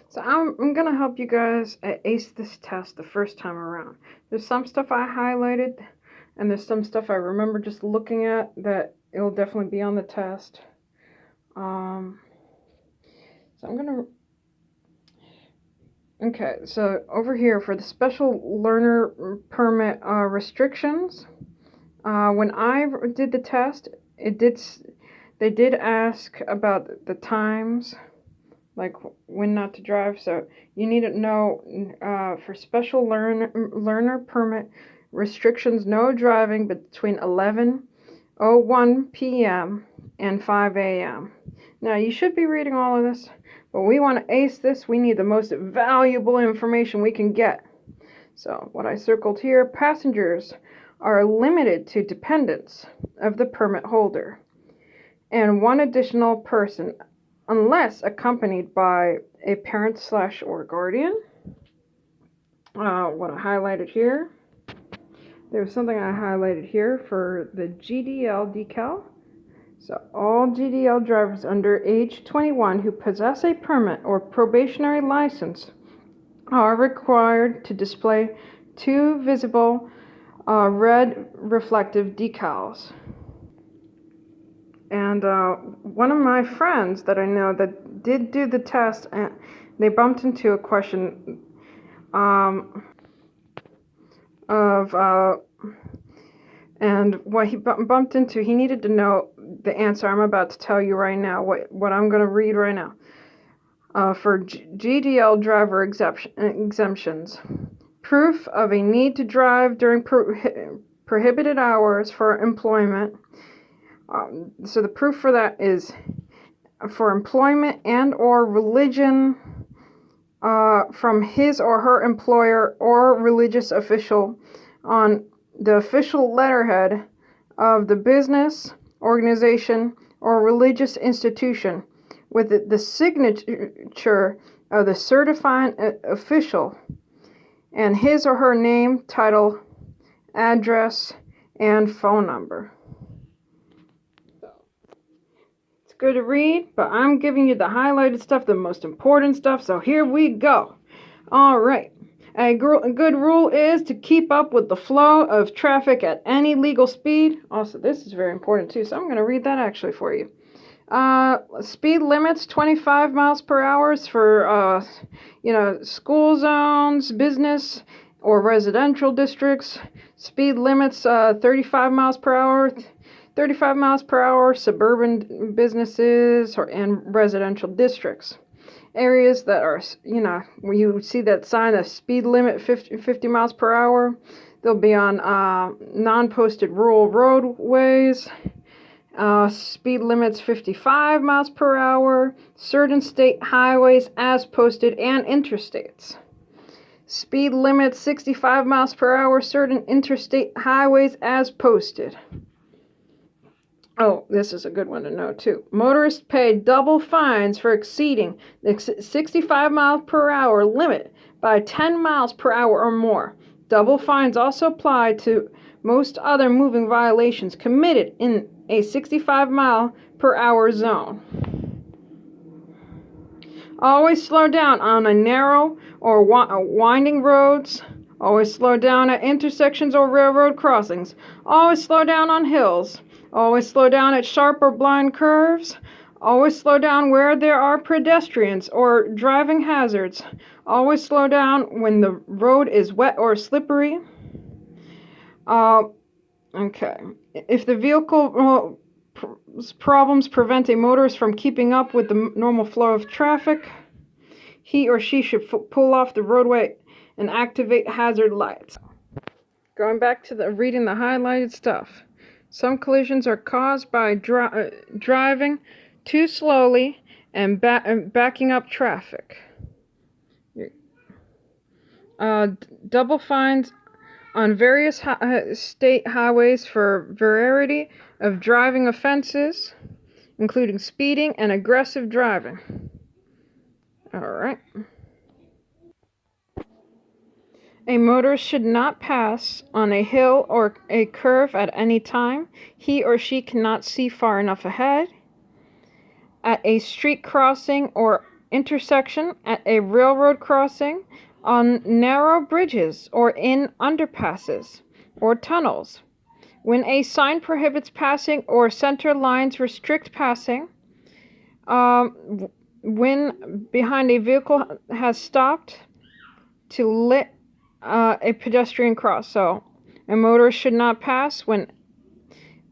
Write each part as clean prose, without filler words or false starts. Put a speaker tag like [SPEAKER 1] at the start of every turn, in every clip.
[SPEAKER 1] So I'm going to help you guys ace this test the first time around. There's some stuff I highlighted, and there's some stuff I remember just looking at that it'll definitely be on the test. So I'm going to... Okay, so over here for the special learner permit restrictions, when I did the test, they did ask about the times, like when not to drive. So you need to know for special learner permit restrictions, no driving between 11:01 p.m. and 5 a.m. Now you should be reading all of this, but we want to ace this. We need the most valuable information we can get. So what I circled here, passengers are limited to dependents of the permit holder and one additional person unless accompanied by a parent / or guardian. What I highlighted here, there's something I highlighted here for the GDL decal. So all GDL drivers under age 21 who possess a permit or probationary license are required to display 2 visible red reflective decals. And one of my friends that I know that did do the test, and they bumped into a question and what he bumped into, he needed to know the answer I'm about to tell you right now, what I'm going to read right now. For GDL driver exemptions, proof of a need to drive during prohibited hours for employment. So the proof for that is for employment and or religion from his or her employer or religious official on the official letterhead of the business, organization, or religious institution with the signature of the certifying official and his or her name, title, address, and phone number. It's good to read, but I'm giving you the highlighted stuff, the most important stuff, so here we go. All right. A good rule is to keep up with the flow of traffic at any legal speed. Also, this is very important too, so I'm going to read that actually for you. Speed limits 25 miles per hour for, school zones, business, or residential districts. Speed limits 35 miles per hour. 35 miles per hour, suburban businesses and residential districts. Areas that are, where you see that sign, a speed limit 50 miles per hour, they'll be on non-posted rural roadways. Speed limits 55 miles per hour, certain state highways as posted, and interstates. Speed limits 65 miles per hour, certain interstate highways as posted. Oh, this is a good one to know, too. Motorists pay double fines for exceeding the 65 miles per hour limit by 10 miles per hour or more. Double fines also apply to most other moving violations committed in a 65 mile per hour zone. Always slow down on a narrow or winding roads. Always slow down at intersections or railroad crossings. Always slow down on hills. Always slow down at sharp or blind curves. Always slow down where there are pedestrians or driving hazards. Always slow down when the road is wet or slippery. Okay. If the vehicle problems prevent a motorist from keeping up with the normal flow of traffic, he or she should pull off the roadway and activate hazard lights. Going back to reading the highlighted stuff. Some collisions are caused by driving too slowly and backing up traffic. Double fines on various state highways for variety of driving offenses, including speeding and aggressive driving. All right. A motorist should not pass on a hill or a curve at any time. He or she cannot see far enough ahead. At a street crossing or intersection, at a railroad crossing, on narrow bridges, or in underpasses or tunnels. When a sign prohibits passing or center lines restrict passing, when behind a vehicle has stopped to let a pedestrian cross. So a motorist should not pass when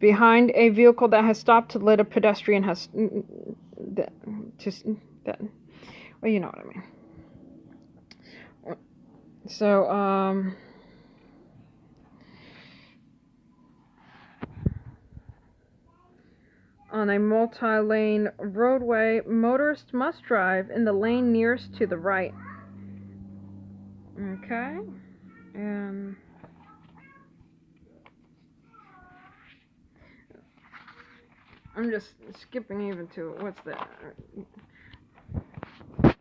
[SPEAKER 1] behind a vehicle that has stopped to let a pedestrian has well, you know what I mean. So on a multi-lane roadway, motorists must drive in the lane nearest to the right. Okay, and I'm just skipping even to what's that?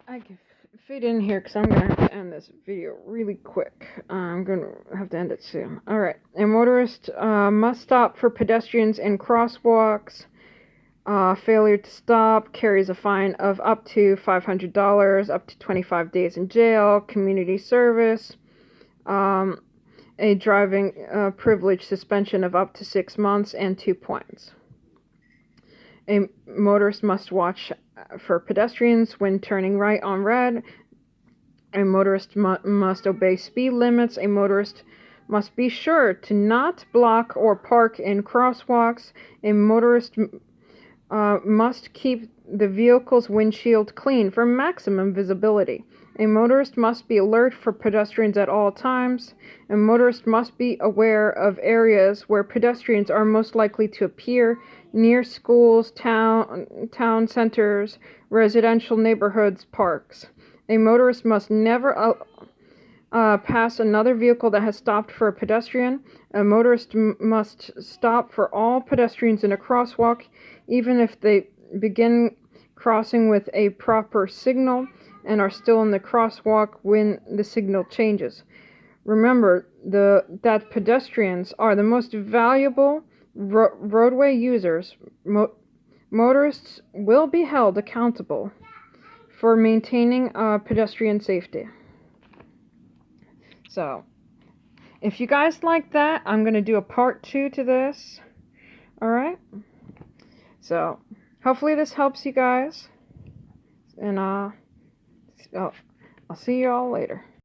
[SPEAKER 1] I can fit in here because I'm going to have to end this video really quick. I'm going to have to end it soon. Alright, a motorist must stop for pedestrians in crosswalks. Failure to stop carries a fine of up to $500, up to 25 days in jail, community service, a driving privilege suspension of up to 6 months, and 2 points. A motorist must watch for pedestrians when turning right on red. A motorist must obey speed limits. A motorist must be sure to not block or park in crosswalks. A motorist must keep the vehicle's windshield clean for maximum visibility. A motorist must be alert for pedestrians at all times. A motorist must be aware of areas where pedestrians are most likely to appear, near schools, town centers, residential neighborhoods, parks. A motorist must never pass another vehicle that has stopped for a pedestrian. A motorist must stop for all pedestrians in a crosswalk, even if they begin crossing with a proper signal and are still in the crosswalk when the signal changes. Remember that pedestrians are the most valuable roadway users. Motorists will be held accountable for maintaining pedestrian safety. So, if you guys like that, I'm going to do a part 2 to this. Alright? So, hopefully this helps you guys. And I'll see you all later.